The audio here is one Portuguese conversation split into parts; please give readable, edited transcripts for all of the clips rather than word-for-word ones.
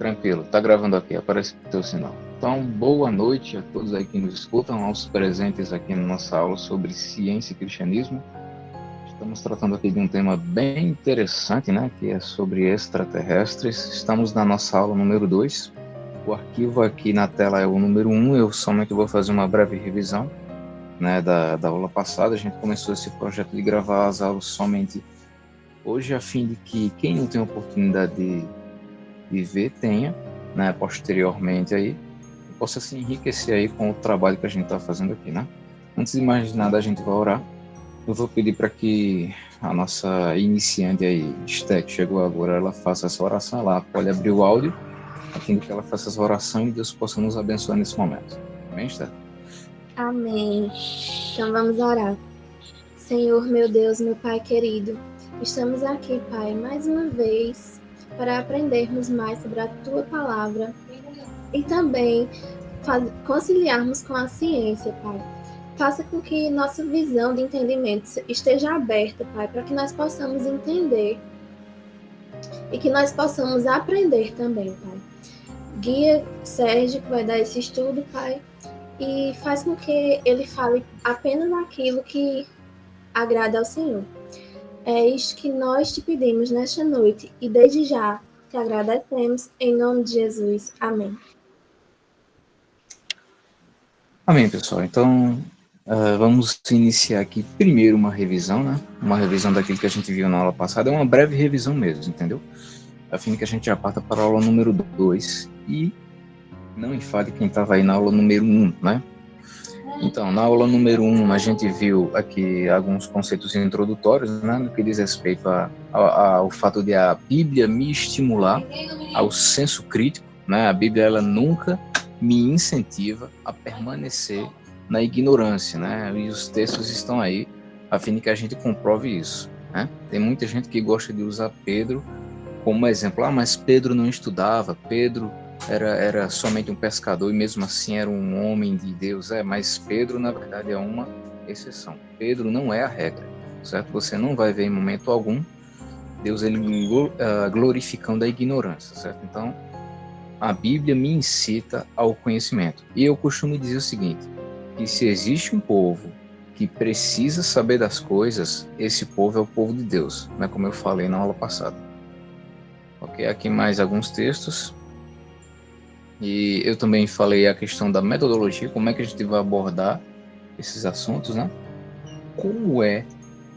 Tranquilo, tá gravando aqui, aparece o teu sinal. Então, boa noite a todos aí que nos escutam, aos presentes aqui na nossa aula sobre ciência e cristianismo. Estamos tratando aqui de um tema bem interessante, né, que é sobre extraterrestres. Estamos na nossa aula número 2. O arquivo aqui na tela é o número 1, eu somente vou fazer uma breve revisão, né, da aula passada. A gente começou esse projeto de gravar as aulas somente hoje, a fim de que quem não tem oportunidade de ver tenha, né, posteriormente aí, possa se enriquecer aí com o trabalho que a gente está fazendo aqui, né? Antes de mais nada, a gente vai orar. Eu vou pedir para que a nossa iniciante aí, Esté, que chegou agora, ela faça essa oração. Ela pode abrir o áudio, a fim de que ela faça essa oração e Deus possa nos abençoar nesse momento. Amém, Esté? Amém. Então vamos orar. Senhor, meu Deus, meu Pai querido, estamos aqui, Pai, mais uma vez para aprendermos mais sobre a Tua Palavra e também conciliarmos com a ciência, Pai. Faça com que nossa visão de entendimento esteja aberta, Pai, para que nós possamos entender e que nós possamos aprender também, Pai. Guia Sérgio, que vai dar esse estudo, Pai, e faz com que ele fale apenas aquilo que agrada ao Senhor. É isto que nós te pedimos nesta noite e desde já te agradecemos em nome de Jesus. Amém. Amém, pessoal. Então, vamos iniciar aqui primeiro uma revisão, né? Uma revisão daquilo que a gente viu na aula passada. É uma breve revisão mesmo, entendeu? A fim de que a gente já parta para a aula número 2 e não enfade quem estava aí na aula número 1, né? Então, na aula número 1, a gente viu aqui alguns conceitos introdutórios, né, no que diz respeito ao fato de a Bíblia me estimular ao senso crítico, né? A Bíblia, ela nunca me incentiva a permanecer na ignorância, né? E os textos estão aí a fim de que a gente comprove isso, né? Tem muita gente que gosta de usar Pedro como exemplo. Ah, mas Pedro não estudava, Pedro era somente um pescador e mesmo assim era um homem de Deus. Mas Pedro, na verdade, é uma exceção. Pedro não é a regra, certo? Você não vai ver em momento algum Deus ele glorificando a ignorância, certo? Então, a Bíblia me incita ao conhecimento. E eu costumo dizer o seguinte, que se existe um povo que precisa saber das coisas, esse povo é o povo de Deus, né? Como eu falei na aula passada. Ok, aqui mais alguns textos. E eu também falei a questão da metodologia, como é que a gente vai abordar esses assuntos, né? Como é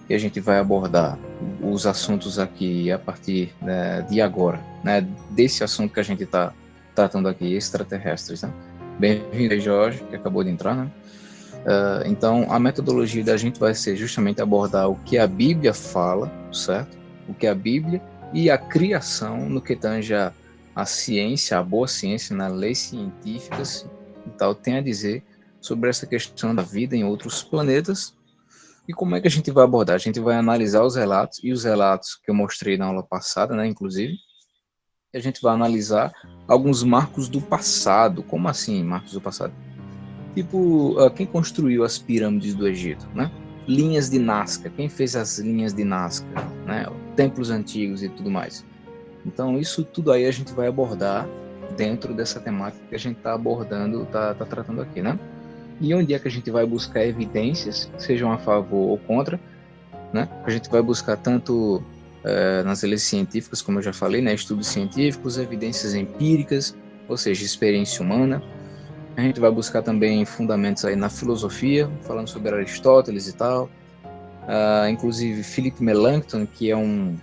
que a gente vai abordar os assuntos aqui a partir, né, de agora, né? Desse assunto que a gente está tratando aqui, extraterrestres, né? Bem-vindo aí, Jorge, que acabou de entrar, né? Então, a metodologia da gente vai ser justamente abordar o que a Bíblia fala, certo? O que a Bíblia e a criação no que tange a ciência, a boa ciência, nas leis científicas e tal, tem a dizer sobre essa questão da vida em outros planetas. E como é que a gente vai abordar? A gente vai analisar os relatos, e os relatos que eu mostrei na aula passada, né, inclusive, e a gente vai analisar alguns marcos do passado. Como assim, marcos do passado? Tipo, quem construiu as pirâmides do Egito, né? Linhas de Nazca, quem fez as linhas de Nazca, né? Templos antigos e tudo mais. Então, isso tudo aí a gente vai abordar dentro dessa temática que a gente está abordando, tá tratando aqui, né? E onde é que a gente vai buscar evidências, sejam a favor ou contra, né? A gente vai buscar tanto nas leis científicas, como eu já falei, né? Estudos científicos, evidências empíricas, ou seja, experiência humana. A gente vai buscar também fundamentos aí na filosofia, falando sobre Aristóteles e tal. Inclusive, Philip Melanchthon, que é um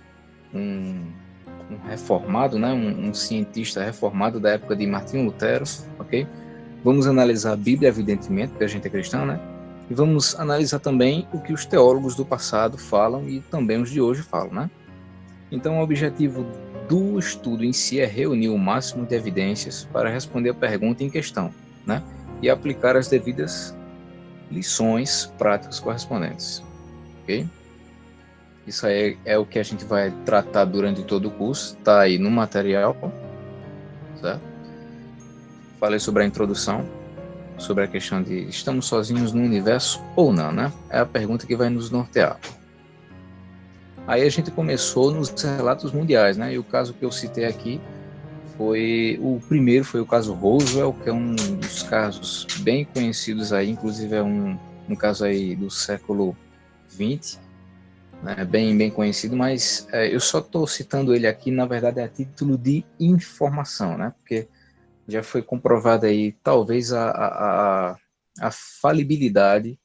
reformado, né? Um cientista reformado da época de Martinho Lutero, ok? Vamos analisar a Bíblia, evidentemente, porque a gente é cristão, né? E vamos analisar também o que os teólogos do passado falam e também os de hoje falam, né? Então, o objetivo do estudo em si é reunir o máximo de evidências para responder a pergunta em questão, né? E aplicar as devidas lições práticas correspondentes, ok? Isso aí é o que a gente vai tratar durante todo o curso, tá aí no material, certo? Falei sobre a introdução, sobre a questão de estamos sozinhos no universo ou não, né? É a pergunta que vai nos nortear. Aí a gente começou nos relatos mundiais, né? E o caso que eu citei aqui o primeiro foi o caso Roswell, que é um dos casos bem conhecidos aí, inclusive é um caso aí do século XX, né, bem conhecido, mas eu só estou citando ele aqui, na verdade, a título de informação, né, porque já foi comprovada aí talvez a falibilidade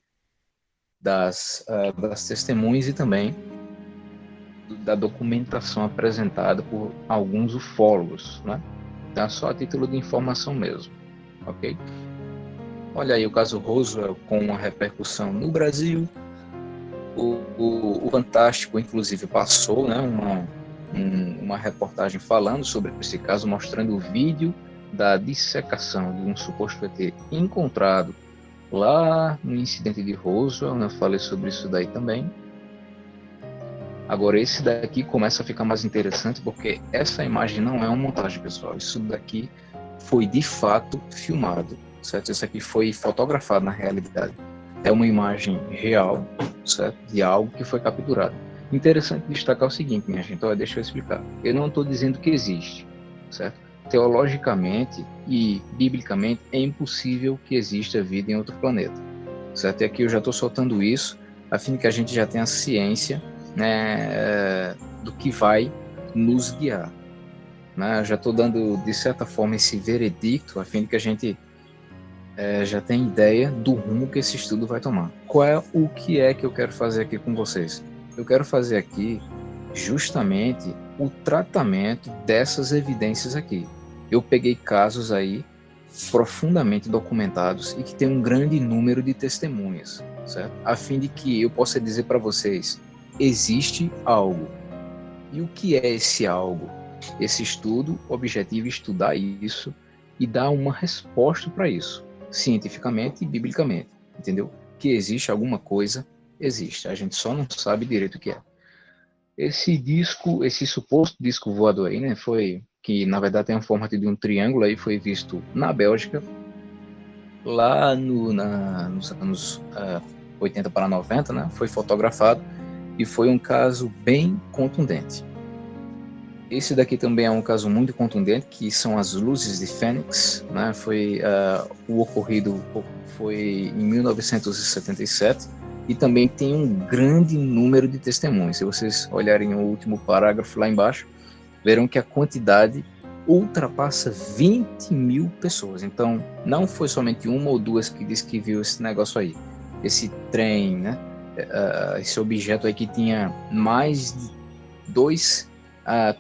das testemunhas e também da documentação apresentada por alguns ufólogos, né? Então, só a título de informação mesmo, ok? Olha aí o caso Roswell com uma repercussão no Brasil. O Fantástico, inclusive, passou, né, uma reportagem falando sobre esse caso, mostrando o vídeo da dissecação de um suposto ET encontrado lá no incidente de Roswell, né? Eu falei sobre isso daí também. Agora, esse daqui começa a ficar mais interessante porque essa imagem não é uma montagem, pessoal. Isso daqui foi de fato filmado, certo? Isso aqui foi fotografado na realidade. É uma imagem real, certo? De algo que foi capturado. Interessante destacar o seguinte, minha gente, olha, deixa eu explicar. Eu não estou dizendo que existe, certo? Teologicamente e biblicamente é impossível que exista vida em outro planeta, certo? E aqui eu já estou soltando isso a fim de que a gente já tenha ciência, né, do que vai nos guiar, né? Eu já estou dando, de certa forma, esse veredicto a fim de que a gente já tenha ideia do rumo que esse estudo vai tomar. Qual é o que é que eu quero fazer aqui com vocês? Eu quero fazer aqui justamente o tratamento dessas evidências aqui. Eu peguei casos aí profundamente documentados e que tem um grande número de testemunhas, certo? A fim de que eu possa dizer para vocês, existe algo. E o que é esse algo? Esse estudo, o objetivo é estudar isso e dar uma resposta para isso, cientificamente e biblicamente, entendeu? Que existe alguma coisa, existe. A gente só não sabe direito o que é. Esse disco, esse suposto disco voador aí, né, foi que na verdade tem um formato de um triângulo aí, foi visto na Bélgica, lá nos anos 80 para 90, né, foi fotografado e foi um caso bem contundente. Esse daqui também é um caso muito contundente, que são as luzes de Fênix, né, o ocorrido foi em 1977, e também tem um grande número de testemunhas. Se vocês olharem o último parágrafo lá embaixo, verão que a quantidade ultrapassa 20 mil pessoas. Então, não foi somente uma ou duas que disse que viu esse negócio aí. Esse trem, né? Esse objeto aí que tinha mais de 2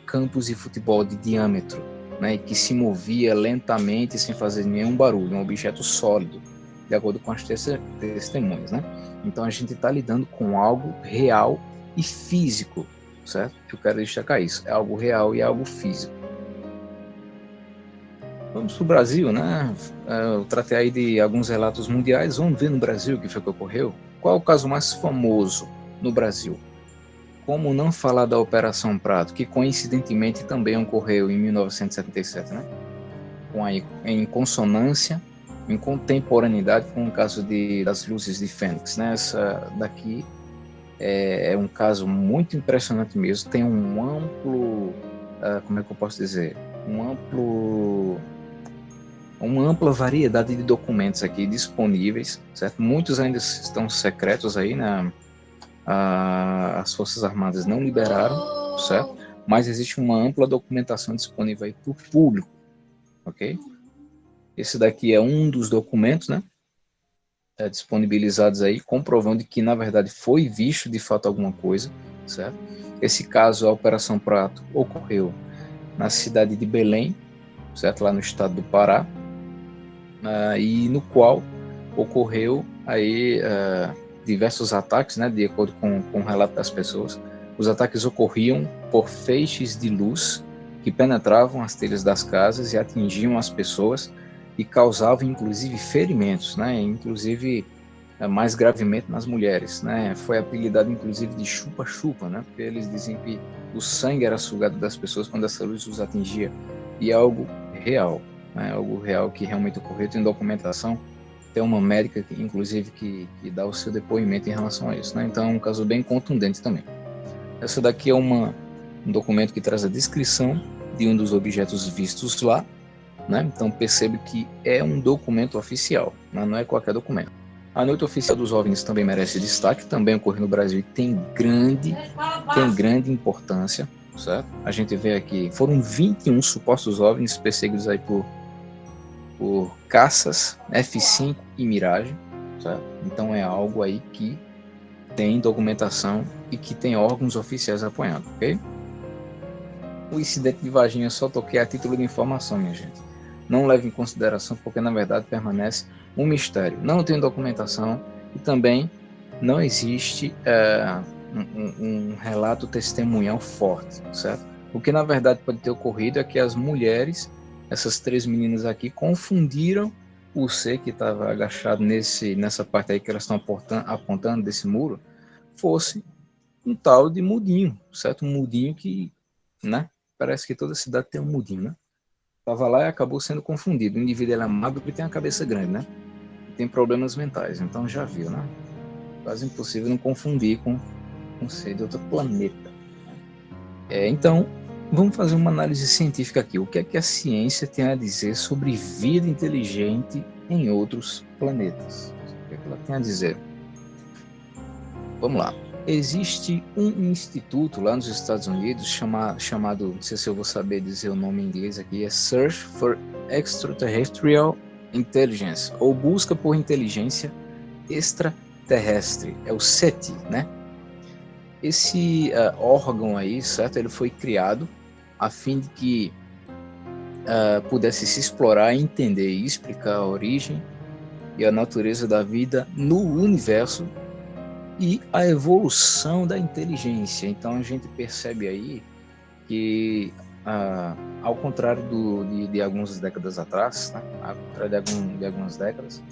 campos de futebol de diâmetro, né? E que se movia lentamente sem fazer nenhum barulho. Um objeto sólido, de acordo com as testemunhas, né? Então, a gente está lidando com algo real e físico, certo? Eu quero destacar isso. É algo real e é algo físico. Vamos para o Brasil, né? Eu tratei aí de alguns relatos mundiais. Vamos ver no Brasil o que foi que ocorreu. Qual é o caso mais famoso no Brasil? Como não falar da Operação Prato, que coincidentemente também ocorreu em 1977, né? Em consonância, em contemporaneidade com o caso das luzes de Fênix, né? Essa daqui é um caso muito impressionante mesmo. Tem um amplo, como é que eu posso dizer? Uma ampla variedade de documentos aqui disponíveis, certo? Muitos ainda estão secretos aí, né? As Forças Armadas não liberaram, certo? Mas existe uma ampla documentação disponível aí para o público, ok? Esse daqui é um dos documentos, né? Disponibilizados aí, comprovando que, na verdade, foi visto de fato alguma coisa, certo? Esse caso, a Operação Prato, ocorreu na cidade de Belém, certo? Lá no estado do Pará, e no qual ocorreu aí diversos ataques, né, de acordo com o relato das pessoas. Os ataques ocorriam por feixes de luz que penetravam as telhas das casas e atingiam as pessoas e causavam inclusive ferimentos, né, inclusive mais gravemente nas mulheres, né. Foi apelidado inclusive de chupa-chupa, né, porque eles diziam que o sangue era sugado das pessoas quando essa luz os atingia, e é algo real, né, algo real que realmente ocorreu. Tem documentação. Tem uma médica, inclusive, que dá o seu depoimento em relação a isso, né? Então, é um caso bem contundente também. Essa daqui é um documento que traz a descrição de um dos objetos vistos lá, né? Então percebe que é um documento oficial, né? Não é qualquer documento. A noite oficial dos OVNIs também merece destaque, também ocorre no Brasil e tem grande importância, certo? A gente vê aqui, foram 21 supostos OVNIs perseguidos aí por caças F-5 e Mirage, certo? Então é algo aí que tem documentação e que tem órgãos oficiais apoiando, ok? O incidente de Varginha só toquei a título de informação, minha gente. Não leve em consideração porque na verdade permanece um mistério. Não tem documentação e também não existe um relato testemunhal forte, certo? O que na verdade pode ter ocorrido é que as mulheres, essas 3 meninas aqui, confundiram o ser que estava agachado nessa parte aí que elas estão apontando desse muro, fosse um tal de mudinho, certo? Um mudinho que, né? Parece que toda cidade tem um mudinho, né? Tava lá e acabou sendo confundido. O indivíduo é magro e tem a cabeça grande, né? E tem problemas mentais, então já viu, né? Quase impossível não confundir com um ser de outro planeta. Então, vamos fazer uma análise científica aqui. O que é que a ciência tem a dizer sobre vida inteligente em outros planetas? O que é que ela tem a dizer? Vamos lá. Existe um instituto lá nos Estados Unidos chamado, não sei se eu vou saber dizer o nome em inglês aqui, é Search for Extraterrestrial Intelligence, ou Busca por Inteligência Extraterrestre, é o SETI, né? Esse órgão aí, certo? Ele foi criado a fim de que pudesse se explorar, entender e explicar a origem e a natureza da vida no universo e a evolução da inteligência. Então a gente percebe aí que, ao contrário de algumas décadas atrás, né? Ao contrário de algumas décadas,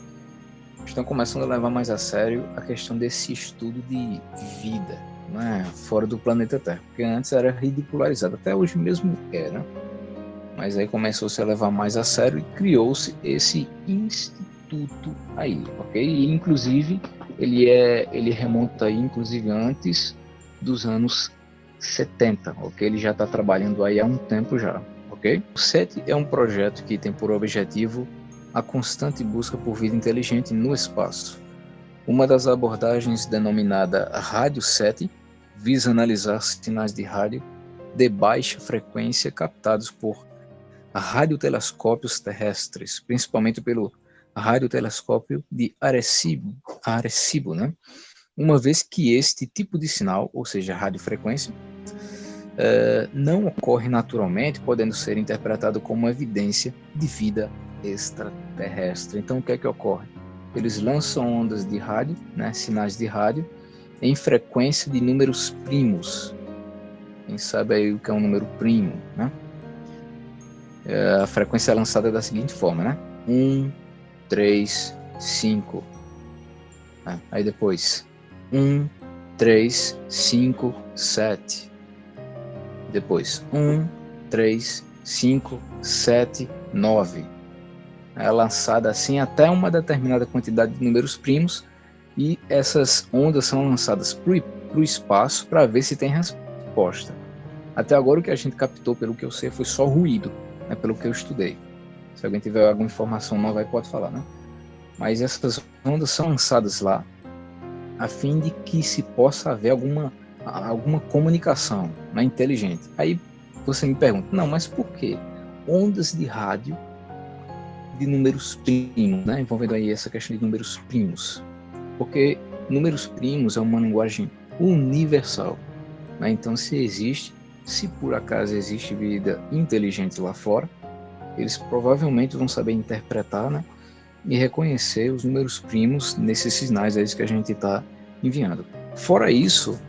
estão começando a levar mais a sério a questão desse estudo de vida, né? Fora do planeta Terra, porque antes era ridicularizado, até hoje mesmo é, né? Mas aí começou-se a levar mais a sério e criou-se esse instituto aí, ok? E inclusive ele remonta aí, inclusive antes dos anos 70, ok? Ele já está trabalhando aí há um tempo já, ok? O SETI é um projeto que tem por objetivo a constante busca por vida inteligente no espaço. Uma das abordagens, denominada Rádio SETI, visa analisar sinais de rádio de baixa frequência captados por radiotelescópios terrestres, principalmente pelo radiotelescópio de Arecibo, né? Uma vez que este tipo de sinal, ou seja, radiofrequência, não ocorre naturalmente, podendo ser interpretado como evidência de vida extraterrestre. Então, o que é que ocorre? Eles lançam ondas de rádio, né, sinais de rádio, em frequência de números primos. Quem sabe aí o que é um número primo, né? A frequência é lançada da seguinte forma, né? 1, 3, 5. Aí depois 1, 3, 5, 7. Depois 1, 3, 5, 7, 9. É lançada assim até uma determinada quantidade de números primos e essas ondas são lançadas para o espaço para ver se tem resposta. Até agora o que a gente captou, pelo que eu sei, foi só ruído, né, pelo que eu estudei. Se alguém tiver alguma informação nova aí pode falar, né? Mas essas ondas são lançadas lá a fim de que se possa haver alguma comunicação, né, inteligente. Aí você me pergunta, não, mas por que ondas de rádio de números primos, né? Envolvendo aí essa questão de números primos? Porque números primos é uma linguagem universal, né? Então se por acaso existe vida inteligente lá fora, eles provavelmente vão saber interpretar, né, e reconhecer os números primos nesses sinais aí que a gente está enviando. Fora isso,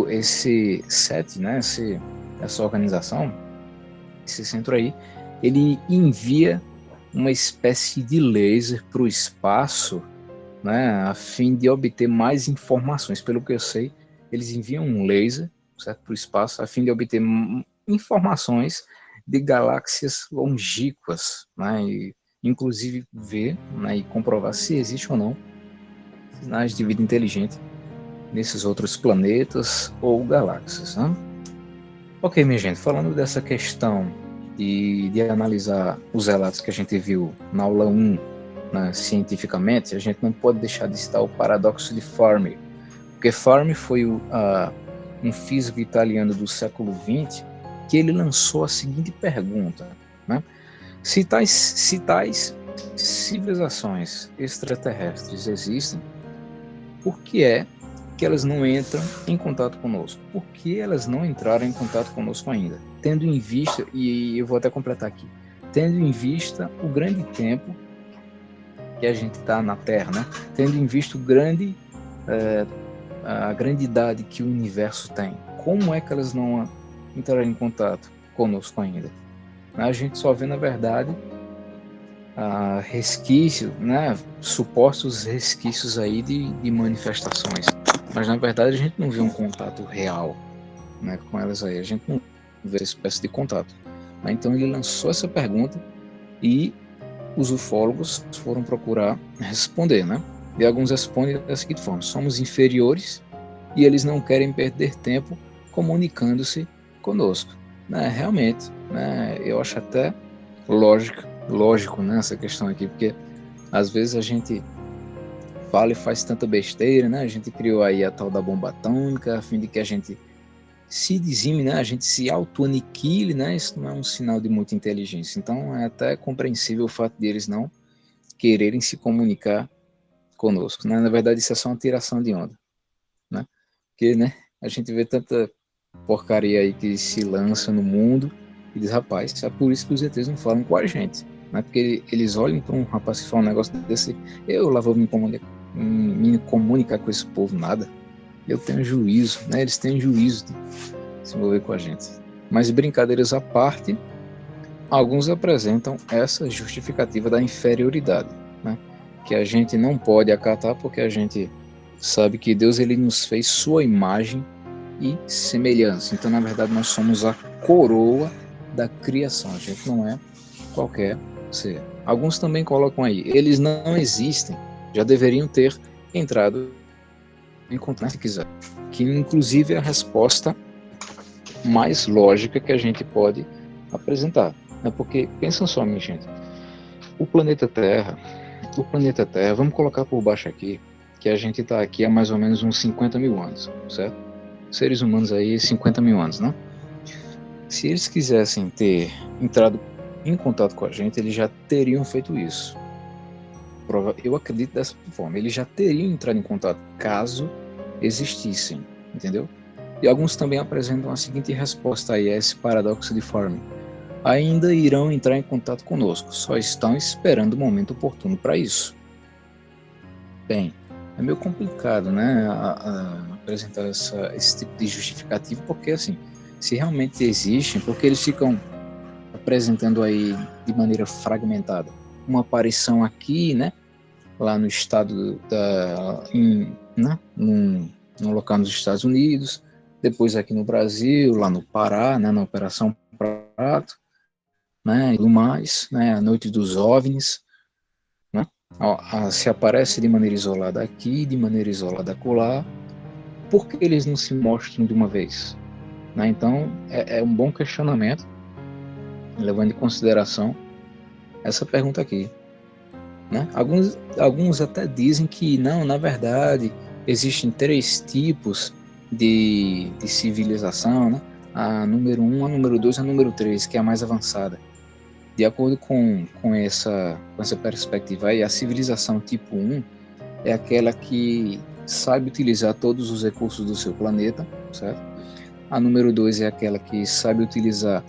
esse SETI, né, essa organização, esse centro aí, ele envia uma espécie de laser para o espaço, né, a fim de obter mais informações. Pelo que eu sei, eles enviam um laser para o espaço a fim de obter informações de galáxias longínquas, né, e inclusive ver, né, e comprovar se existe ou não sinais de vida inteligente nesses outros planetas ou galáxias, né? Ok, minha gente, falando dessa questão e de analisar os relatos que a gente viu na aula 1, né, cientificamente, a gente não pode deixar de citar o paradoxo de Fermi, porque Fermi foi um físico italiano do século XX que ele lançou a seguinte pergunta, né? Se tais civilizações extraterrestres existem, por que é que elas não entram em contato conosco? Por que elas não entraram em contato conosco ainda? Tendo em vista, e eu vou até completar aqui, tendo em vista o grande tempo que a gente está na Terra, né? Tendo em vista a grande idade que o universo tem, como é que elas não entraram em contato conosco ainda? A gente só vê, na verdade, resquícios, né, supostos resquícios aí de manifestações, mas na verdade a gente não vê um contato real, né, com elas aí, a gente não vê essa espécie de contato. Então ele lançou essa pergunta e os ufólogos foram procurar responder, né? E alguns respondem da seguinte forma: somos inferiores e eles não querem perder tempo comunicando-se conosco. Né, realmente, né, eu acho até lógico, né, essa questão aqui, porque às vezes a gente fala e faz tanta besteira, né? A gente criou aí a tal da bomba atômica a fim de que a gente se dizime, né? A gente se auto-aniquile, né? Isso não é um sinal de muita inteligência. Então é até compreensível o fato de eles não quererem se comunicar conosco, né? Na verdade isso é só uma tiração de onda, né? Porque, né, a gente vê tanta porcaria aí que se lança no mundo e diz, rapaz, é por isso que os ETs não falam com a gente, né? Porque eles olham para um rapaz que fala um negócio desse, eu lá vou me comunicar com esse povo, nada. Eu tenho juízo, né? Eles têm juízo de se envolver com a gente. Mas brincadeiras à parte, alguns apresentam essa justificativa da inferioridade, né? Que a gente não pode acatar porque a gente sabe que Deus ele nos fez sua imagem e semelhança. Então, na verdade, nós somos a coroa da criação. A gente não é qualquer ser. Alguns também colocam aí, eles não existem, já deveriam ter entrado em contato se quiser. Que inclusive é a resposta mais lógica que a gente pode apresentar. Né? Porque, pensam só, minha gente, o planeta Terra, vamos colocar por baixo aqui, que a gente está aqui há mais ou menos uns 50 mil anos, certo? Seres humanos aí, 50 mil anos, né? Se eles quisessem ter entrado em contato com a gente, eles já teriam feito isso. Eu acredito dessa forma, eles já teriam entrado em contato caso existissem, entendeu? E alguns também apresentam a seguinte resposta aí a esse paradoxo de Fermi: ainda irão entrar em contato conosco, só estão esperando o momento oportuno para isso. Bem, é meio complicado, né, apresentar esse tipo de justificativo, porque assim, se realmente existem, porque eles ficam apresentando aí de maneira fragmentada uma aparição aqui, né, lá no estado né, num local nos Estados Unidos, depois aqui no Brasil, lá no Pará, né, na Operação Prato, né, e tudo mais, né, a Noite dos OVNIs, né, se aparece de maneira isolada aqui, de maneira isolada acolá, por que eles não se mostram de uma vez? Né, então, é um bom questionamento, levando em consideração essa pergunta aqui. Né? Alguns até dizem que não, na verdade, existem 3 tipos de civilização, né? A número 1, a número 2 e a número 3, que é a mais avançada. De acordo com essa perspectiva aí, a civilização tipo 1 é aquela que sabe utilizar todos os recursos do seu planeta, certo? A número 2 é aquela que sabe utilizar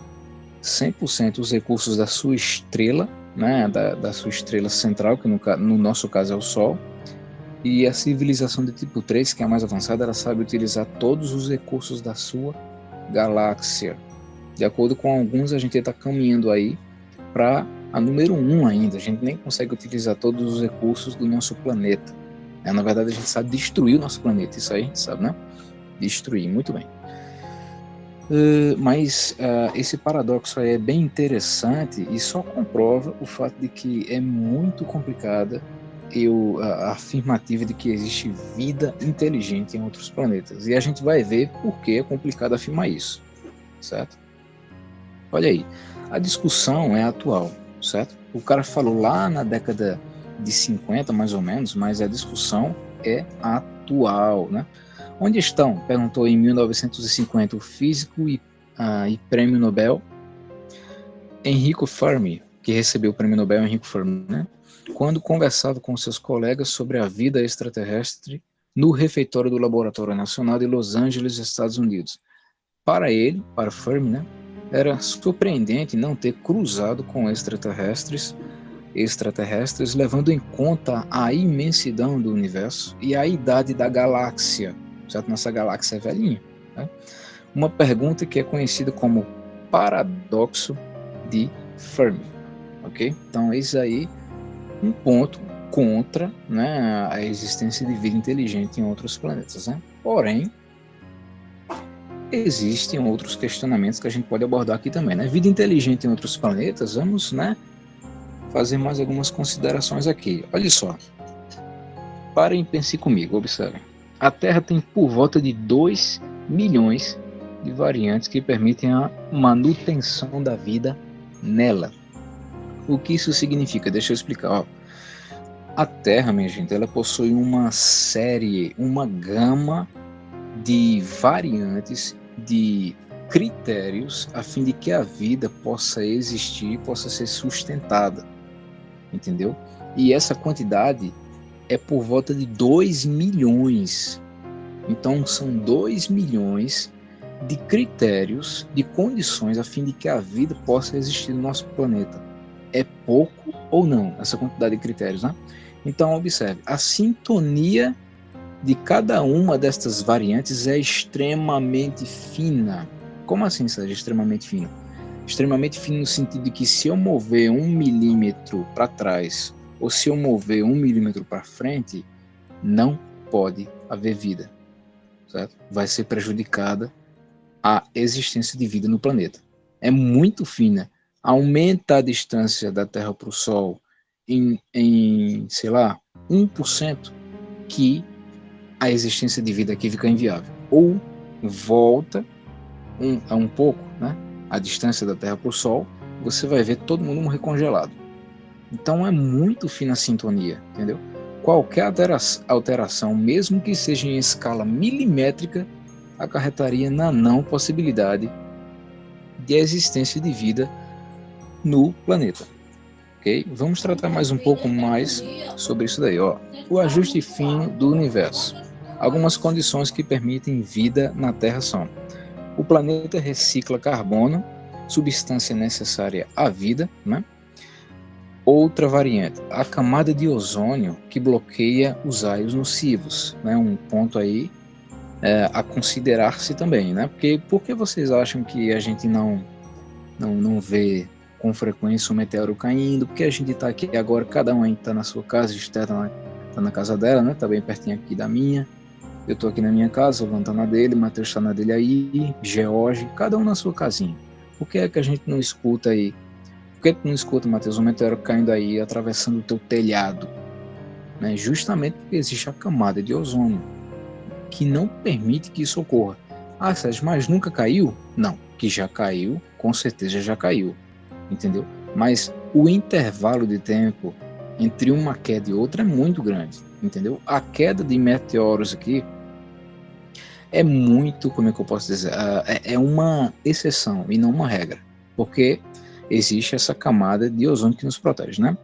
100% os recursos da sua estrela, né, da sua estrela central, que no nosso caso é o Sol. E a civilização de tipo 3, que é a mais avançada, ela sabe utilizar todos os recursos da sua galáxia. De acordo com alguns, a gente está caminhando aí para a número 1 ainda. A gente nem consegue utilizar todos os recursos do nosso planeta. Na verdade, a gente sabe destruir o nosso planeta. Isso aí a gente sabe, né? Destruir, muito bem. Mas esse paradoxo aí é bem interessante e só comprova o fato de que é muito complicada a afirmativa de que existe vida inteligente em outros planetas. E a gente vai ver por que é complicado afirmar isso, certo? Olha aí, A discussão é atual, certo? O cara falou lá na década de 50, mais ou menos, mas a discussão é atual, né? Onde estão? Perguntou em 1950 o físico e prêmio Nobel Enrico Fermi, que recebeu o prêmio Nobel Enrico Fermi, né? Quando conversava com seus colegas sobre a vida extraterrestre no refeitório do Laboratório Nacional de Los Angeles, Estados Unidos. Para ele, para Fermi, né, era surpreendente não ter cruzado com extraterrestres, levando em conta a imensidão do universo e a idade da galáxia. Certo? Nossa galáxia é velhinha. Né? Uma pergunta que é conhecida como paradoxo de Fermi. Ok? Então, eis aí um ponto contra, né, a existência de vida inteligente em outros planetas. Né? Porém, existem outros questionamentos que a gente pode abordar aqui também. Né? Vida inteligente em outros planetas, vamos, né, fazer mais algumas considerações aqui. Olha só. Parem e pensem comigo, observem. A Terra tem por volta de 2 milhões de variantes que permitem a manutenção da vida nela. O que isso significa? Deixa eu explicar. Ó. A Terra, minha gente, ela possui uma gama de variantes, de critérios, a fim de que a vida possa existir, possa ser sustentada. Entendeu? E essa quantidade é por volta de 2 milhões. Então, são 2 milhões de critérios, de condições, a fim de que a vida possa existir no nosso planeta. É pouco ou não, essa quantidade de critérios, né? Então, observe, a sintonia de cada uma destas variantes é extremamente fina. Como assim, Sérgio, extremamente fina? Extremamente fino no sentido de que se eu mover 1 milímetro para trás ou se eu mover 1 milímetro para frente, não pode haver vida, certo? Vai ser prejudicada a existência de vida no planeta. É muito fina. Aumenta a distância da Terra para o Sol em, sei lá, 1%, que a existência de vida aqui fica inviável. Ou volta um pouco, né? A distância da Terra para o Sol, você vai ver todo mundo morrer congelado. Então é muito fina a sintonia, entendeu? Qualquer alteração, mesmo que seja em escala milimétrica, acarretaria na não possibilidade de existência de vida no planeta. Okay? Vamos tratar mais um pouco mais sobre isso daí. Ó. O ajuste fino do universo. Algumas condições que permitem vida na Terra são: o planeta recicla carbono, substância necessária à vida, né? Outra variante, a camada de ozônio que bloqueia os raios nocivos, né? Um ponto aí a considerar-se também, né? Porque por que vocês acham que a gente não vê com frequência um meteoro caindo? Porque a gente está aqui agora, cada um aí está na sua casa, Esther está na casa dela, né? Está bem pertinho aqui da minha. Eu estou aqui na minha casa, o Luan está na dele, o Matheus está na dele aí, George, cada um na sua casinha. Por que é que a gente não escuta aí? Por que tu não escuta, Matheus, um meteoro caindo aí, atravessando o teu telhado? Né? Justamente porque existe a camada de ozônio, que não permite que isso ocorra. Ah, Sérgio, mas nunca caiu? Não, que já caiu, com certeza já caiu, entendeu? Mas o intervalo de tempo entre uma queda e outra é muito grande, entendeu? A queda de meteoros aqui é muito, como é que eu posso dizer, é uma exceção e não uma regra, porque existe essa camada de ozônio que nos protege, né?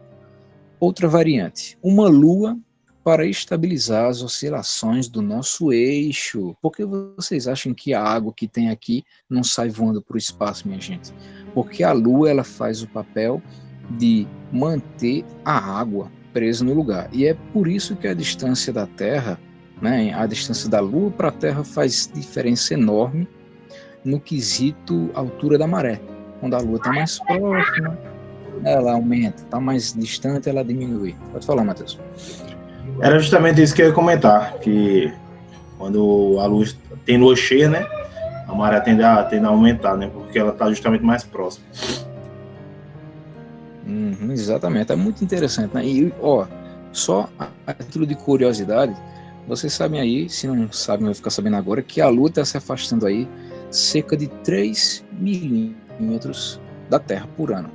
Outra variante, uma lua para estabilizar as oscilações do nosso eixo. Por que vocês acham que a água que tem aqui não sai voando para o espaço, minha gente? Porque a lua ela faz o papel de manter a água presa no lugar. E é por isso que a distância da Terra, né, a distância da Lua para a Terra faz diferença enorme no quesito altura da maré. Quando a Lua está mais próxima, ela aumenta, está mais distante, ela diminui. Pode falar, Matheus. Era justamente isso que eu ia comentar, que quando a luz tem lua cheia, né, a maré tende a aumentar, né, porque ela está justamente mais próxima. Exatamente, é muito interessante, né? E, ó, só a título de curiosidade, vocês sabem aí, se não sabem, vai ficar sabendo agora, que a Lua está se afastando aí cerca de 3 milímetros da Terra por ano.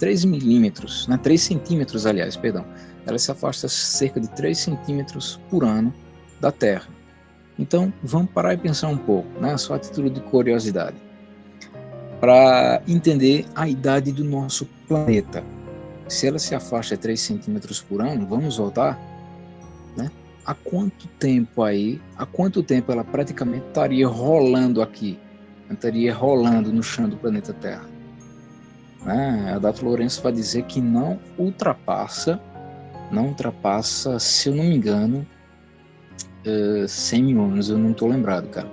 3 milímetros, né, 3 centímetros, aliás, perdão. Ela se afasta cerca de 3 centímetros por ano da Terra. Então, vamos parar e pensar um pouco, né, só a título de curiosidade, para entender a idade do nosso planeta. Se ela se afasta 3 centímetros por ano, vamos voltar, né? Há quanto tempo ela praticamente estaria rolando aqui, estaria rolando no chão do planeta Terra? A Data Lourenço vai dizer que não ultrapassa, se eu não me engano, 100 mil anos, eu não estou lembrado, cara.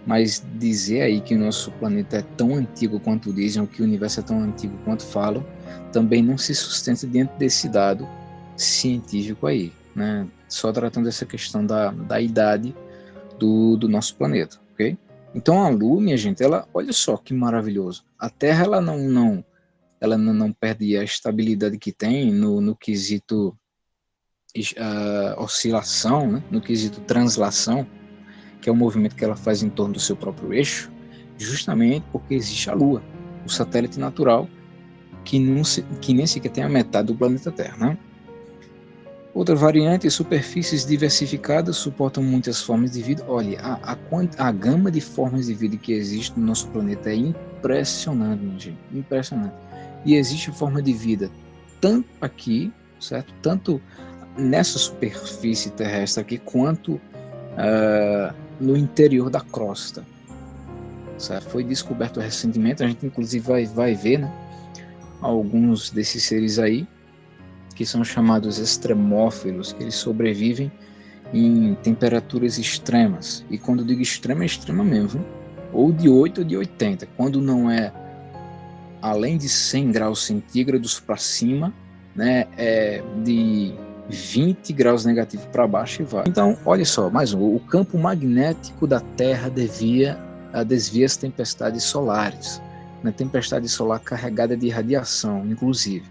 Mas dizer aí que o nosso planeta é tão antigo quanto dizem, ou que o universo é tão antigo quanto falam, também não se sustenta diante desse dado científico aí, né? Só tratando essa questão da idade do nosso planeta, ok? Então a Lua, minha gente, ela, olha só que maravilhoso. A Terra, ela não perde a estabilidade que tem no quesito oscilação, né? No quesito translação, que é o movimento que ela faz em torno do seu próprio eixo, justamente porque existe a Lua, o satélite natural, que nem sequer tem a metade do planeta Terra, né? Outra variante, superfícies diversificadas suportam muitas formas de vida. Olha, a gama de formas de vida que existe no nosso planeta é impressionante, minha gente, impressionante. E existe forma de vida tanto aqui, certo? Tanto nessa superfície terrestre aqui, quanto no interior da crosta, certo? Foi descoberto recentemente, a gente inclusive vai ver, né, alguns desses seres aí, que são chamados extremófilos, que eles sobrevivem em temperaturas extremas. E quando eu digo extrema, é extrema mesmo, ou de 8 ou de 80. Quando não é além de 100 graus centígrados para cima, né, é de 20 graus negativos para baixo e vai. Então, olha só, mais um. O campo magnético da Terra desvia as tempestades solares. Uma tempestade solar carregada de radiação, inclusive.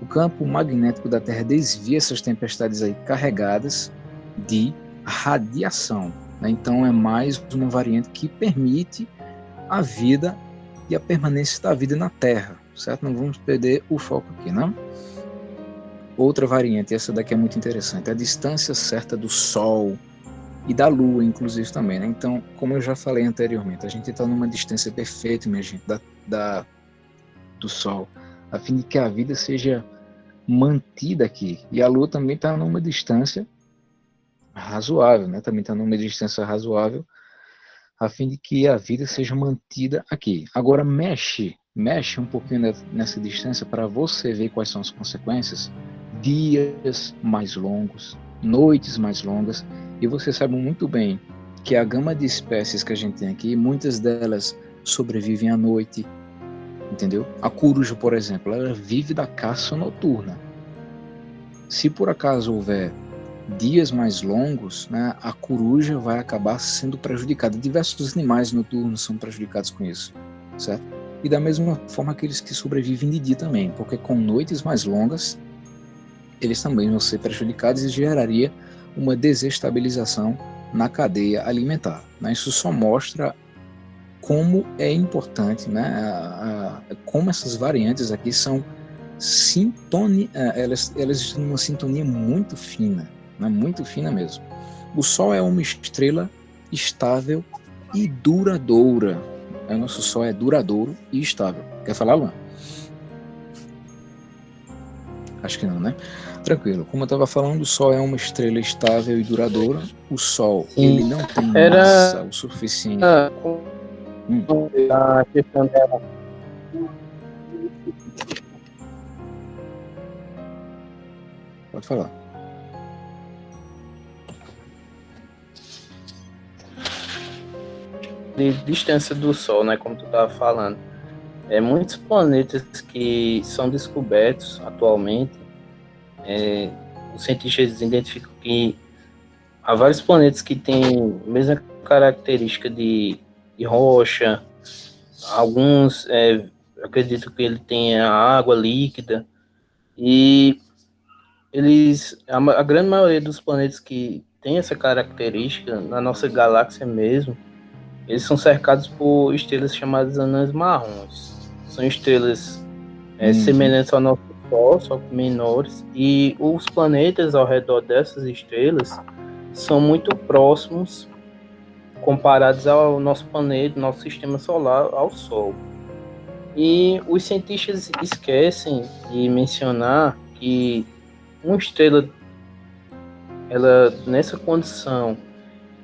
O campo magnético da Terra desvia essas tempestades aí carregadas de radiação, né? Então é mais uma variante que permite a vida e a permanência da vida na Terra, certo? Não vamos perder o foco aqui, né? Outra variante, essa daqui é muito interessante, a distância certa do Sol e da Lua, inclusive também, né? Então, como eu já falei anteriormente, a gente está numa distância perfeita, minha gente, do Sol, a fim de que a vida seja mantida aqui. E a Lua também está numa distância razoável, né? Também está numa distância razoável, a fim de que a vida seja mantida aqui. Agora mexe um pouquinho nessa distância para você ver quais são as consequências. Dias mais longos, noites mais longas, e você sabe muito bem que a gama de espécies que a gente tem aqui, muitas delas sobrevivem à noite, entendeu? A coruja, por exemplo, ela vive da caça noturna. Se por acaso houver dias mais longos, né, a coruja vai acabar sendo prejudicada. Diversos animais noturnos são prejudicados com isso, certo? E da mesma forma aqueles que sobrevivem de dia também, porque com noites mais longas, eles também vão ser prejudicados e geraria uma desestabilização na cadeia alimentar, né? Isso só mostra como é importante, né, como essas variantes aqui são elas estão numa sintonia muito fina, né, muito fina mesmo. O Sol é uma estrela estável e duradoura. O nosso Sol é duradouro e estável. Quer falar, Luan? Acho que não, né? Tranquilo. Como eu estava falando, o Sol é uma estrela estável e duradoura. O Sol, ele não tem massa o suficiente. A questão dela. Pode falar. De distância do Sol, né? Como tu estava falando. Muitos planetas que são descobertos atualmente, os cientistas identificam que há vários planetas que têm a mesma característica de rocha. Alguns acredito que ele tenha água líquida, e a grande maioria dos planetas que tem essa característica na nossa galáxia mesmo, eles são cercados por estrelas chamadas anãs marrons. São estrelas semelhantes ao nosso Sol, só que menores, e os planetas ao redor dessas estrelas são muito próximos comparados ao nosso planeta, nosso sistema solar, ao Sol. E os cientistas esquecem de mencionar que uma estrela, ela nessa condição,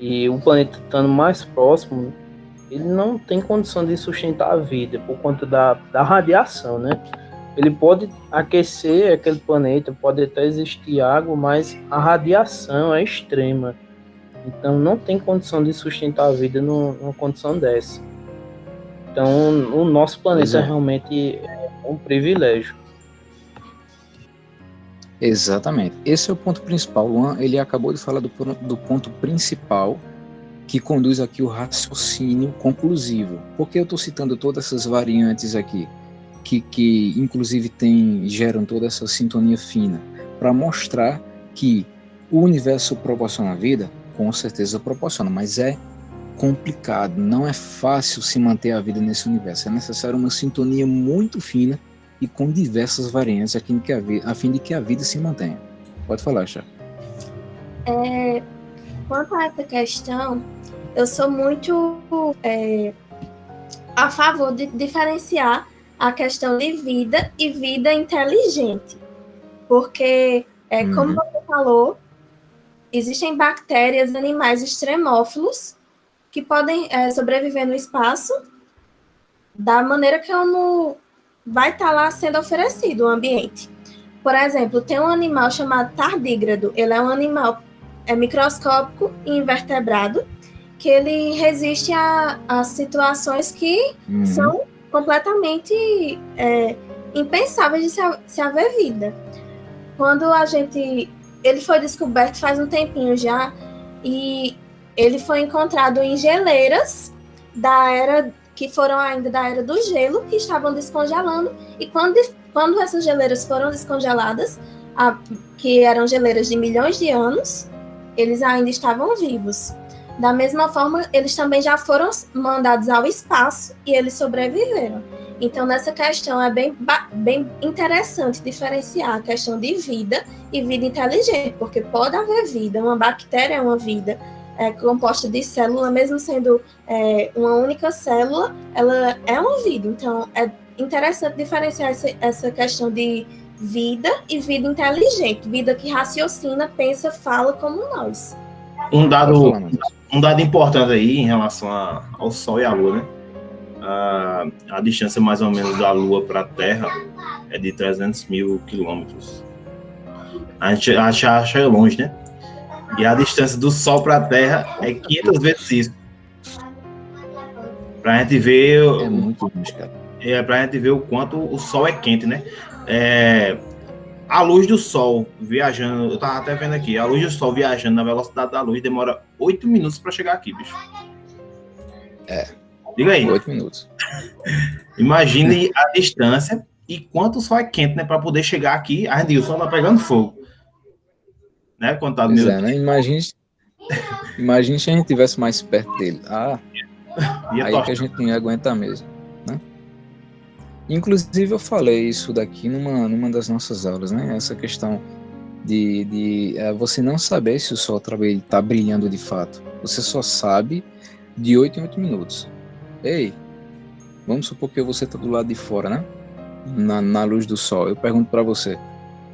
e o planeta estando mais próximo, ele não tem condição de sustentar a vida por conta da radiação, né? Ele pode aquecer aquele planeta, pode até existir água, mas a radiação é extrema. Então não tem condição de sustentar a vida numa condição dessa. Então o nosso planeta realmente é um privilégio. Exatamente. Esse é o ponto principal. Luan, ele acabou de falar do ponto principal que conduz aqui o raciocínio conclusivo. Por que eu estou citando todas essas variantes aqui, que inclusive geram toda essa sintonia fina? Para mostrar que o universo proporciona vida, com certeza proporciona, mas é complicado, não é fácil se manter a vida nesse universo. É necessário uma sintonia muito fina e com diversas variantes a fim de que a vida se mantenha. Pode falar, Chá. Quanto a essa questão, eu sou muito a favor de diferenciar a questão de vida e vida inteligente. Porque, como você falou, existem bactérias, animais extremófilos que podem sobreviver no espaço da maneira que vai estar lá sendo oferecido o ambiente. Por exemplo, tem um animal chamado tardígrado. Ele é um animal microscópico e invertebrado, que ele resiste a situações que são completamente impensáveis de se haver vida. Quando ele foi descoberto faz um tempinho já, e ele foi encontrado em geleiras que foram ainda da era do gelo, que estavam descongelando, e quando essas geleiras foram descongeladas, que eram geleiras de milhões de anos, eles ainda estavam vivos. Da mesma forma, eles também já foram mandados ao espaço e eles sobreviveram. Então, nessa questão, é bem interessante diferenciar a questão de vida e vida inteligente, porque pode haver vida, uma bactéria é uma vida, composta de célula, mesmo sendo uma única célula, ela é uma vida. Então, é interessante diferenciar essa questão de vida e vida inteligente, vida que raciocina, pensa, fala como nós. Um dado importante aí em relação ao Sol e à Lua, né? A distância mais ou menos da Lua para a Terra é de 300 mil quilômetros. A gente acha longe, né? E a distância do Sol para a Terra é 500 vezes isso. Pra gente ver... É muito longe, cara. Pra gente ver o quanto o Sol é quente, né? A luz do Sol viajando... Eu tava até vendo aqui. A luz do Sol viajando na velocidade da luz demora 8 minutos para chegar aqui, bicho. Diga aí. 8 minutos. Imagine a distância e quanto o Sol é quente, né? Para poder chegar aqui. O Sol tá pegando fogo. Né? Quando tá né? Imagine se a gente estivesse mais perto dele. Aí que a gente não ia aguentar mesmo, né? Inclusive eu falei isso daqui numa das nossas aulas, né? Essa questão de você não saber se o Sol está brilhando de fato. Você só sabe de 8 em 8 minutos. Ei, vamos supor que você está do lado de fora, né? Na luz do Sol. Eu pergunto para você,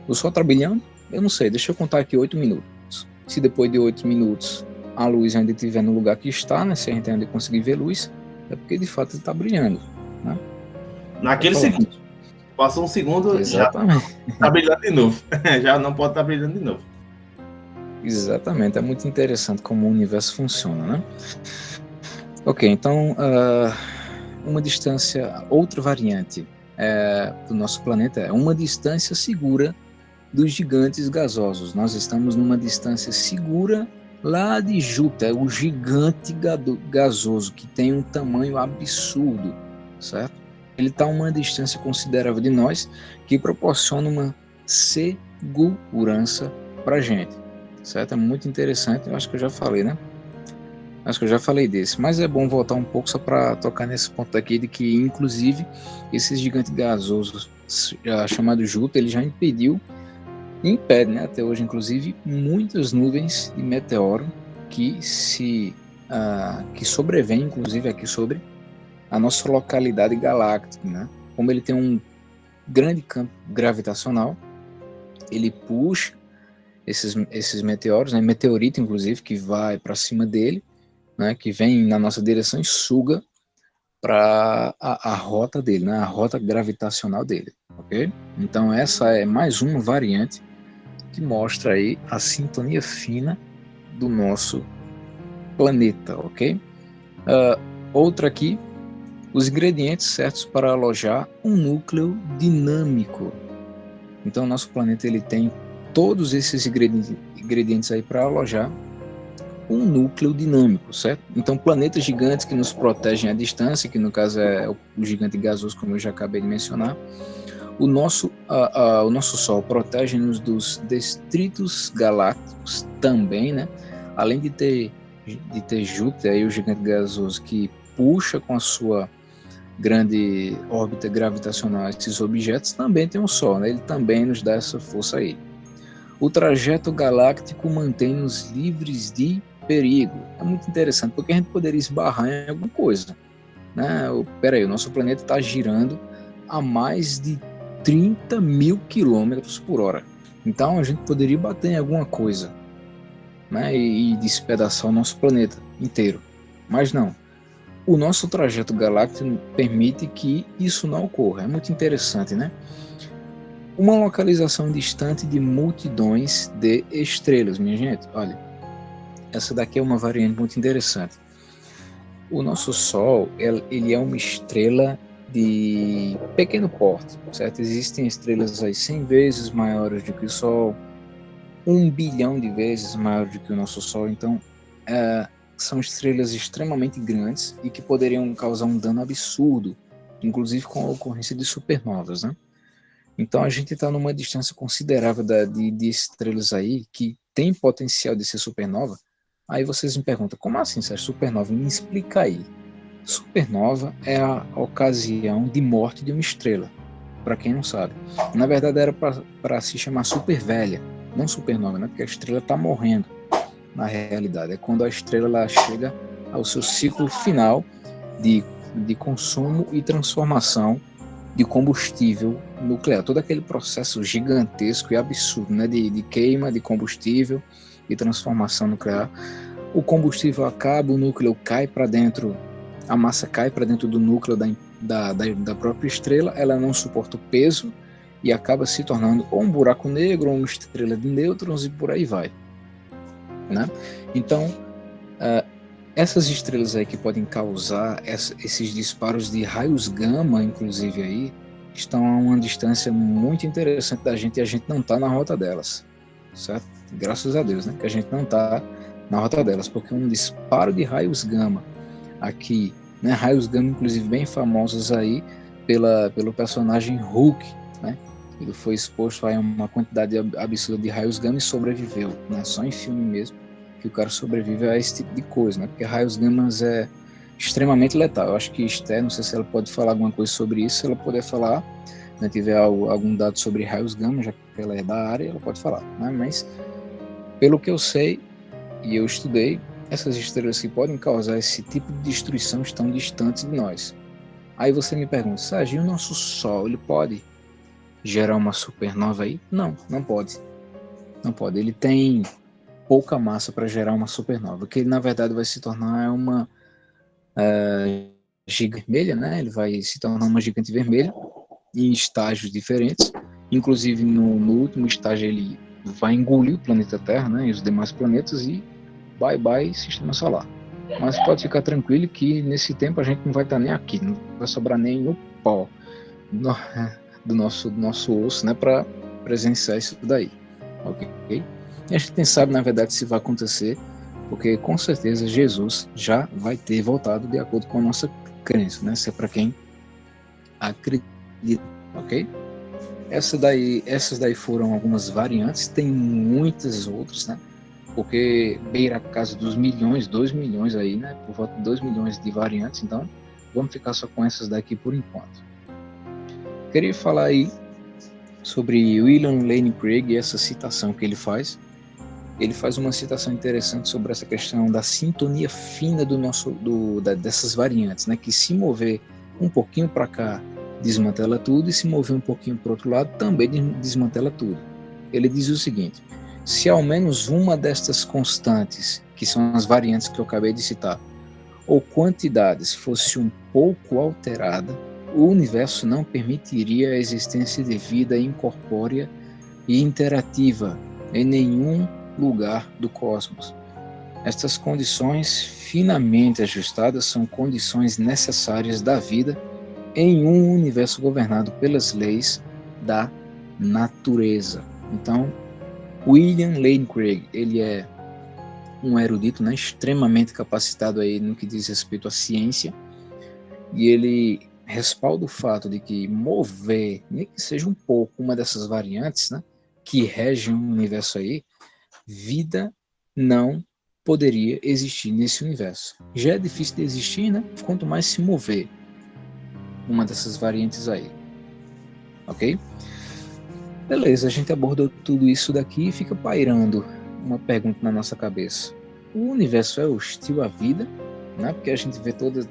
o Sol está brilhando? Eu não sei, deixa eu contar aqui 8 minutos. Se depois de 8 minutos a luz ainda estiver no lugar que está, né? Se a gente ainda conseguir ver luz, é porque de fato ele está brilhando, né? Naquele segundo. Passou um segundo, exatamente, já está brilhando de novo. Já não pode estar brilhando de novo. Exatamente, é muito interessante como o universo funciona, né? Ok, então, uma distância, outra variante do nosso planeta é uma distância segura dos gigantes gasosos. Nós estamos numa distância segura lá de Júpiter, o gigante gasoso, que tem um tamanho absurdo, certo? Ele está a uma distância considerável de nós, que proporciona uma segurança para a gente, certo? É muito interessante, eu acho que eu já falei, né? Acho que eu já falei desse, mas é bom voltar um pouco só para tocar nesse ponto aqui de que, inclusive, esses gigantes gasosos chamado Júpiter, ele já impediu e impede, né, até hoje, inclusive, muitas nuvens de meteoro que sobrevêm, inclusive, aqui sobre a nossa localidade galáctica, né? Como ele tem um grande campo gravitacional, ele puxa esses meteoros, né, meteorito, inclusive, que vai para cima dele, né, que vem na nossa direção e suga para a rota dele, né, a rota gravitacional dele, ok? Então essa é mais uma variante que mostra aí a sintonia fina do nosso planeta, ok? Outra aqui, os ingredientes certos para alojar um núcleo dinâmico. Então nosso planeta ele tem todos esses ingredientes aí para alojar um núcleo dinâmico, certo? Então planetas gigantes que nos protegem à distância, que no caso é o gigante gasoso, como eu já acabei de mencionar. O nosso Sol protege-nos dos detritos galácticos também, né? Além de ter Júpiter, aí, o gigante gasoso, que puxa com a sua grande órbita gravitacional esses objetos, também tem o Sol, né? Ele também nos dá essa força aí. O trajeto galáctico mantém-nos livres de perigo. É muito interessante, porque a gente poderia esbarrar em alguma coisa, né? Peraí, o nosso planeta está girando a mais de 30 mil quilômetros por hora. Então a gente poderia bater em alguma coisa, né, e despedaçar o nosso planeta inteiro. Mas não. O nosso trajeto galáctico permite que isso não ocorra. É muito interessante, né? Uma localização distante de multidões de estrelas, minha gente. Olha, essa daqui é uma variante muito interessante. O nosso Sol, ele é uma estrela de pequeno porte, certo? Existem estrelas aí 100 vezes maiores do que o Sol, 1 bilhão de vezes maiores do que o nosso Sol. Então, são estrelas extremamente grandes e que poderiam causar um dano absurdo, inclusive com a ocorrência de supernovas, né? Então, a gente está numa distância considerável de estrelas aí que tem potencial de ser supernova. Aí vocês me perguntam, como assim, Sérgio, supernova? Me explica aí. Supernova é a ocasião de morte de uma estrela, para quem não sabe. Na verdade era para se chamar supervelha, não supernova, né? Porque a estrela está morrendo na realidade. É quando a estrela ela chega ao seu ciclo final de consumo e transformação de combustível nuclear. Todo aquele processo gigantesco e absurdo, né? de queima de combustível e transformação nuclear. O combustível acaba, o núcleo cai para dentro, a massa cai para dentro do núcleo da própria estrela, ela não suporta o peso e acaba se tornando ou um buraco negro ou uma estrela de nêutrons e por aí vai, né? Então, essas estrelas aí que podem causar esses disparos de raios gama, inclusive aí, estão a uma distância muito interessante da gente e a gente não está na rota delas, certo? Graças a Deus, né? Que a gente não está na rota delas, porque um disparo de raios gama aqui, né? Raios gama, inclusive, bem famosos aí pelo personagem Hulk, né? Ele foi exposto a uma quantidade absurda de raios gama e sobreviveu, né? Só em filme mesmo que o cara sobrevive a esse tipo de coisa, né? Porque raios gama é extremamente letal. Eu acho que Esther, não sei se ela pode falar alguma coisa sobre isso, se ela puder falar, né, tiver algum dado sobre raios gama, já que ela é da área, ela pode falar, né? Mas pelo que eu sei e eu estudei, essas estrelas que podem causar esse tipo de destruição estão distantes de nós. Aí você me pergunta, Sérgio, o nosso Sol, ele pode gerar uma supernova aí? Não, não pode. Não pode. Ele tem pouca massa para gerar uma supernova, que ele, na verdade, vai se tornar uma gigante vermelha, né? Ele vai se tornar uma gigante vermelha em estágios diferentes. Inclusive, no último estágio, ele vai engolir o planeta Terra, né? E os demais planetas e bye bye sistema solar. Mas pode ficar tranquilo que nesse tempo a gente não vai estar nem aqui, não vai sobrar nem o pó do nosso osso, né, para presenciar isso daí, ok? E a gente nem sabe, na verdade, se vai acontecer, porque com certeza Jesus já vai ter voltado de acordo com a nossa crença, né? Isso é para quem acredita, ok? Essas daí foram algumas variantes, tem muitas outras, né? Porque beira a casa dos milhões, 2 milhões aí, né? Por volta de 2 milhões de variantes, então vamos ficar só com essas daqui por enquanto. Queria falar aí sobre William Lane Craig e essa citação que ele faz. Ele faz uma citação interessante sobre essa questão da sintonia fina dessas variantes, né? Que se mover um pouquinho para cá desmantela tudo, e se mover um pouquinho para o outro lado também desmantela tudo. Ele diz o seguinte: se ao menos uma destas constantes, que são as variantes que eu acabei de citar, ou quantidades fosse um pouco alterada, o universo não permitiria a existência de vida incorpórea e interativa em nenhum lugar do cosmos. Estas condições finamente ajustadas são condições necessárias da vida em um universo governado pelas leis da natureza. Então, William Lane Craig, ele é um erudito, né, extremamente capacitado aí no que diz respeito à ciência, e ele respalda o fato de que mover, nem que seja um pouco, uma dessas variantes, né, que regem o universo aí, vida não poderia existir nesse universo. Já é difícil de existir, né? Quanto mais se mover uma dessas variantes aí. Ok? Beleza, a gente abordou tudo isso daqui e fica pairando uma pergunta na nossa cabeça. O universo é hostil à vida? Né? Porque a gente vê todas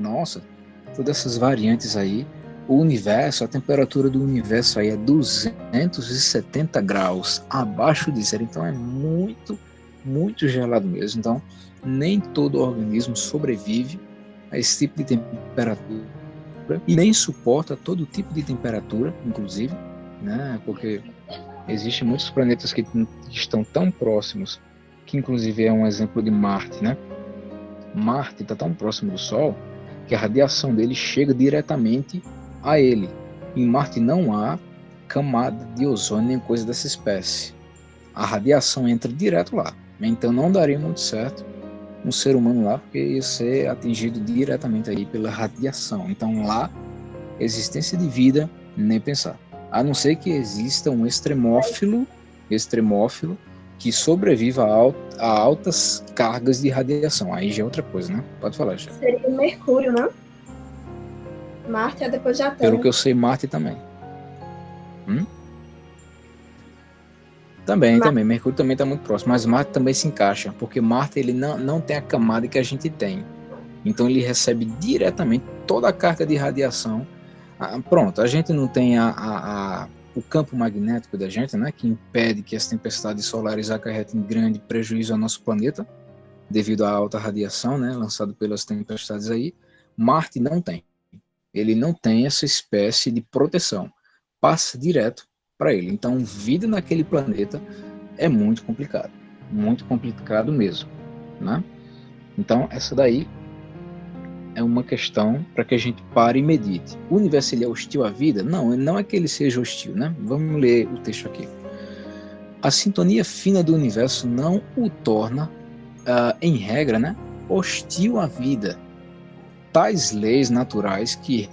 essas variantes aí. O universo, a temperatura do universo aí é 270 graus abaixo de zero, então é muito, muito gelado mesmo. Então, nem todo organismo sobrevive a esse tipo de temperatura e nem suporta todo tipo de temperatura, inclusive, né? Porque existem muitos planetas que estão tão próximos, que inclusive é um exemplo de Marte, né? Marte está tão próximo do Sol que a radiação dele chega diretamente a ele. Em Marte não há camada de ozônio nem coisa dessa espécie. A radiação entra direto lá. Então não daria muito certo um ser humano lá, porque ia ser atingido diretamente aí pela radiação. Então lá, existência de vida, nem pensar. A não ser que exista um extremófilo que sobreviva a altas cargas de radiação. Aí já é outra coisa, né? Pode falar, já. Seria o Mercúrio, não? Marte é depois da Terra. Pelo que eu sei, Marte também. Também. Mercúrio também está muito próximo, mas Marte também se encaixa, porque Marte ele não tem a camada que a gente tem. Então ele recebe diretamente toda a carga de radiação. Pronto, a gente não tem o campo magnético da gente, né, que impede que as tempestades solares acarretem grande prejuízo ao nosso planeta, devido à alta radiação, né, lançada pelas tempestades aí. Marte não tem. Ele não tem essa espécie de proteção. Passa direto para ele. Então, vida naquele planeta é muito complicado mesmo, né? Então, essa daí é uma questão para que a gente pare e medite. O universo ele é hostil à vida? Não é que ele seja hostil, né? Vamos ler o texto aqui. A sintonia fina do universo não o torna, em regra, né, hostil à vida. Tais leis naturais que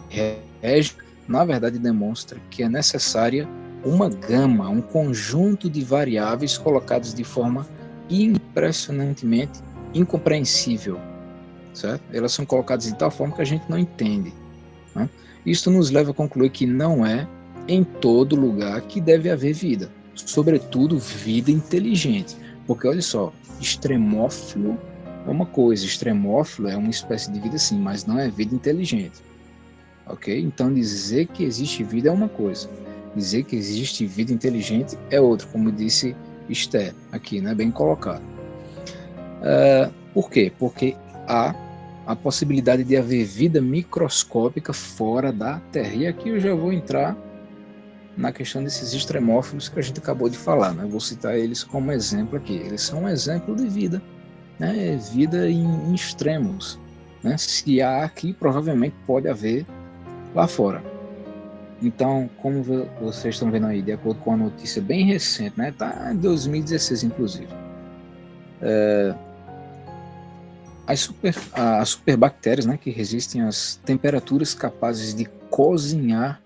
regem, na verdade, demonstram que é necessária uma gama, um conjunto de variáveis colocados de forma impressionantemente incompreensível, certo? Elas são colocadas de tal forma que a gente não entende, né? Isto nos leva a concluir que não é em todo lugar que deve haver vida, sobretudo vida inteligente, porque olha só, extremófilo é uma coisa, extremófilo é uma espécie de vida sim, mas não é vida inteligente, ok? Então dizer que existe vida é uma coisa, dizer que existe vida inteligente é outra, como disse Esther aqui, né, bem colocado. Por quê? Porque há a possibilidade de haver vida microscópica fora da Terra, e aqui eu já vou entrar na questão desses extremófilos que a gente acabou de falar, né? Vou citar eles como exemplo aqui, eles são um exemplo de vida, né? Vida em extremos, né? Se há aqui, provavelmente pode haver lá fora. Então, como vocês estão vendo aí, de acordo com a notícia bem recente, né? Tá em 2016, inclusive. As superbactérias, né, que resistem às temperaturas capazes de cozinhar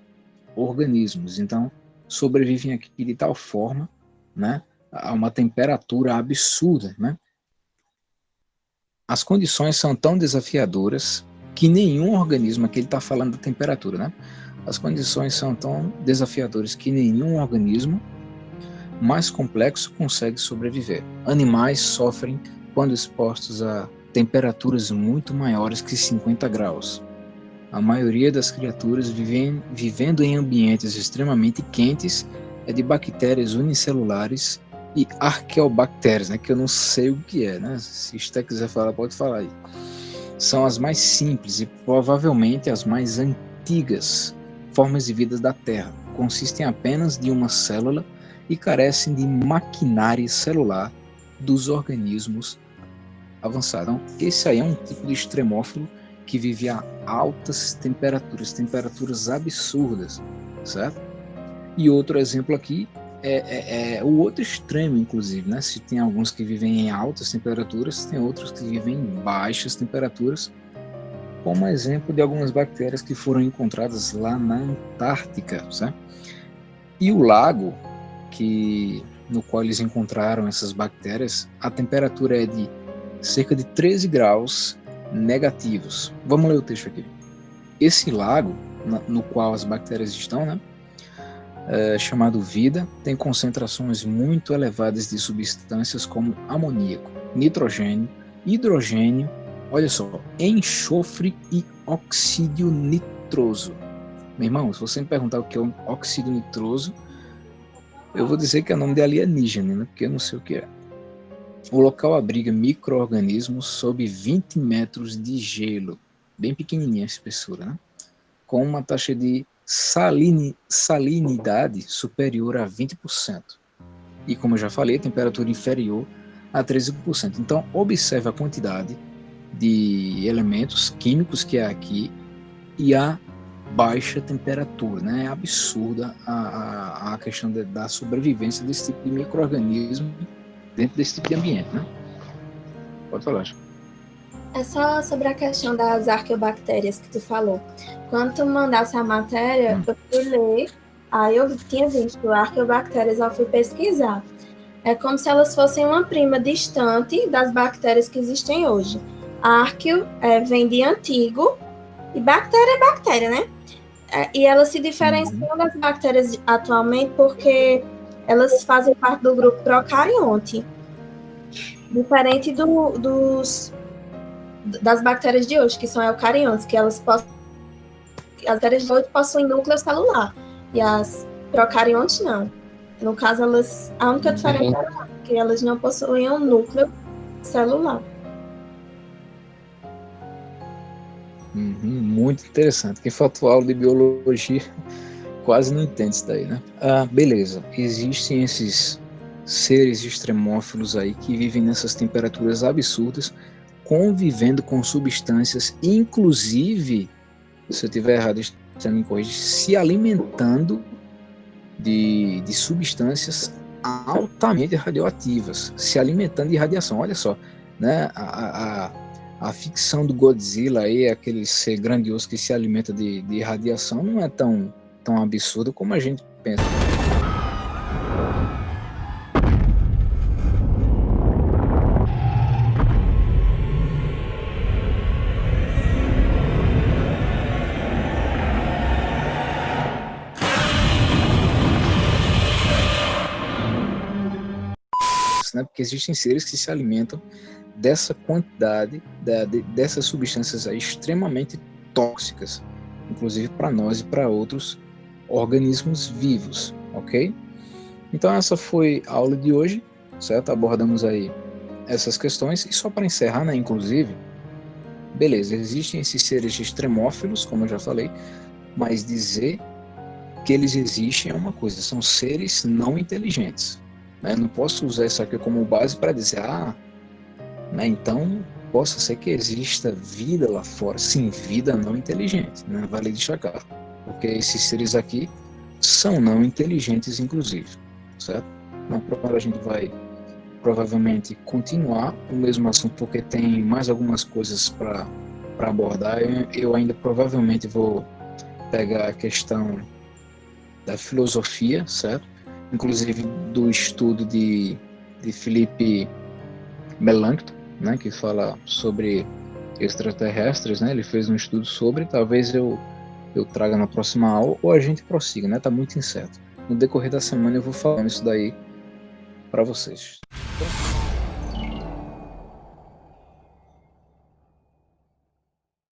organismos. Então, sobrevivem aqui de tal forma, né, a uma temperatura absurda, né? As condições são tão desafiadoras que nenhum organismo, aqui ele está falando da temperatura, né? As condições são tão desafiadoras que nenhum organismo mais complexo consegue sobreviver. Animais sofrem quando expostos a temperaturas muito maiores que 50 graus. A maioria das criaturas vivendo em ambientes extremamente quentes é de bactérias unicelulares e arqueobactérias, né, que eu não sei o que é, né? Se você quiser falar, pode falar aí. São as mais simples e provavelmente as mais antigas formas de vida da Terra. Consistem apenas de uma célula e carecem de maquinária celular dos organismos avançados. Então, esse aí é um tipo de extremófilo que vive a altas temperaturas absurdas, certo? E outro exemplo aqui é o outro extremo, inclusive, né? Se tem alguns que vivem em altas temperaturas, tem outros que vivem em baixas temperaturas, como exemplo de algumas bactérias que foram encontradas lá na Antártica, certo? E o lago no qual eles encontraram essas bactérias, a temperatura é de cerca de 13 graus negativos. Vamos ler o texto aqui. Esse lago, no qual as bactérias estão, né, chamado vida, tem concentrações muito elevadas de substâncias como amoníaco, nitrogênio, hidrogênio, olha só, enxofre e oxídio nitroso. Meu irmão, se você me perguntar o que é um óxido nitroso, eu vou dizer que é nome de alienígena, né, porque eu não sei o que é. O local abriga micro-organismos sob 20 metros de gelo, bem pequenininha a espessura, né? Com uma taxa de salinidade superior a 20%. E, como eu já falei, temperatura inferior a 13%. Então, observe a quantidade de elementos químicos que há aqui e a baixa temperatura, né? É absurda a questão da sobrevivência desse tipo de micro-organismo dentro desse tipo de ambiente, né? Pode falar. É só sobre a questão das arqueobactérias que tu falou. Quando tu mandasse a matéria, eu fui ler, aí eu tinha visto arqueobactérias, eu fui pesquisar. É como se elas fossem uma prima distante das bactérias que existem hoje. Arqueo vem de antigo, e bactéria é bactéria, né? E elas se diferenciam das bactérias atualmente porque elas fazem parte do grupo procarionte. Diferente das bactérias de hoje, que são eucariontes, que as bactérias de hoje possuem núcleo celular, e as procariontes não. No caso, a única diferença é que elas não possuem um núcleo celular. Muito interessante. Quem faltou aula de biologia quase não entende isso daí, né? Beleza. Existem esses seres extremófilos aí que vivem nessas temperaturas absurdas, convivendo com substâncias, inclusive, se eu estiver errado, você me corrige, se alimentando de substâncias altamente radioativas, se alimentando de radiação. Olha só, né? A ficção do Godzilla aí, aquele ser grandioso que se alimenta de radiação, não é tão absurdo como a gente pensa. Né? Porque existem seres que se alimentam dessa quantidade, dessas substâncias aí extremamente tóxicas, inclusive para nós e para outros organismos vivos, ok? Então essa foi a aula de hoje, certo? Abordamos aí essas questões, e só para encerrar, né, inclusive, beleza, existem esses seres extremófilos, como eu já falei, mas dizer que eles existem é uma coisa, são seres não inteligentes. Né? Não posso usar isso aqui como base para dizer, né, então possa ser que exista vida lá fora. Sim, vida não inteligente, né? Vale destacar, porque esses seres aqui são não inteligentes, inclusive, certo? Então, a gente vai provavelmente continuar o mesmo assunto, porque tem mais algumas coisas para abordar. Eu ainda provavelmente vou pegar a questão da filosofia, certo? Inclusive do estudo de Philippe Melanchthon, né, que fala sobre extraterrestres, né? Ele fez um estudo sobre, talvez eu eu traga na próxima aula ou a gente prossiga, né? Tá muito incerto. No decorrer da semana eu vou falando isso daí para vocês.